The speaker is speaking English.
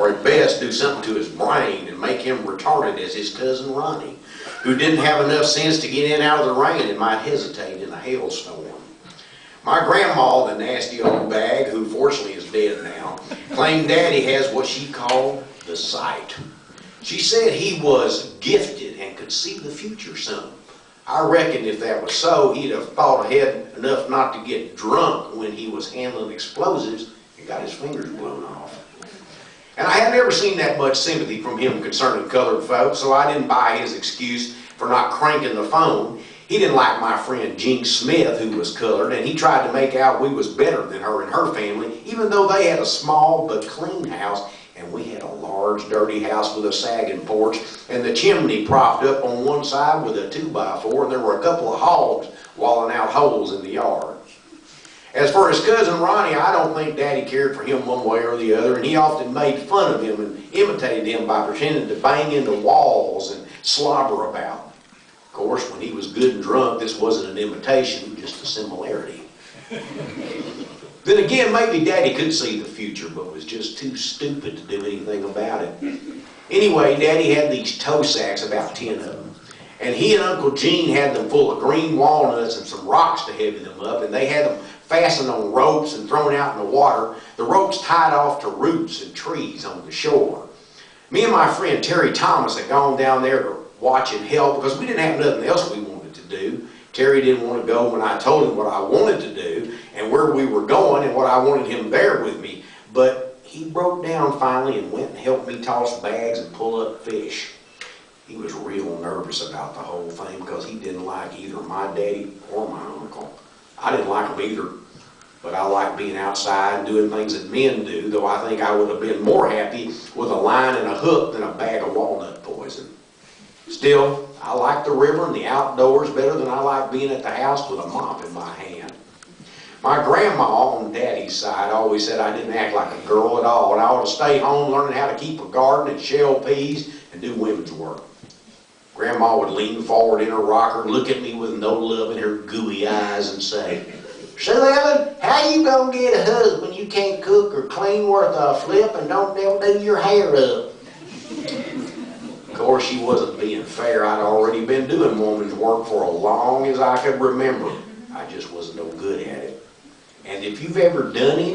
or at best do something to his brain and make him retarded as his cousin Ronnie, who didn't have enough sense to get in out of the rain and might hesitate in a hailstorm. My grandma, the nasty old bag, who fortunately is dead now, claimed Daddy has what she called the sight. She said he was gifted and could see the future some. I reckon if that was so, he'd have thought ahead enough not to get drunk when he was handling explosives and got his fingers blown off. And I had never seen that much sympathy from him concerning colored folks, so I didn't buy his excuse for not cranking the phone. He didn't like my friend Jean Smith, who was colored, and he tried to make out we was better than her and her family, even though they had a small but clean house, and we had a large, dirty house with a sagging porch, and the chimney propped up on one side with a 2x4, and there were a couple of hogs walling out holes in the yard. As for his cousin Ronnie, I don't think Daddy cared for him one way or the other, and he often made fun of him and imitated him by pretending to bang into walls and slobber about. Of course, when he was good and drunk, this wasn't an imitation, just a similarity. Then again, maybe Daddy could see the future, but was just too stupid to do anything about it. Anyway, Daddy had these tow sacks, about 10 of them. And he and Uncle Gene had them full of green walnuts and some rocks to heavy them up, and they had them fastened on ropes and thrown out in the water, the ropes tied off to roots and trees on the shore. Me and my friend Terry Thomas had gone down there to watch and help because we didn't have nothing else we wanted to do. Terry didn't want to go when I told him what I wanted to do and where we were going and what I wanted him there with me. But he broke down finally and went and helped me toss bags and pull up fish. He was real nervous about the whole thing because he didn't like either my daddy or my uncle. I didn't like them either, but I liked being outside and doing things that men do, though I think I would have been more happy with a line and a hook than a bag of walnut poison. Still, I like the river and the outdoors better than I like being at the house with a mop in my hand. My grandma on Daddy's side always said I didn't act like a girl at all, and I ought to stay home learning how to keep a garden and shell peas and do women's work. Grandma would lean forward in her rocker and look at me with no love in her gooey eyes and say, "Sue Ellen, how you gonna get a husband you can't cook or clean worth a flip and don't ever do your hair up?" Of course, she wasn't being fair. I'd already been doing woman's work for as long as I could remember. I just wasn't no good at it. And if you've ever done any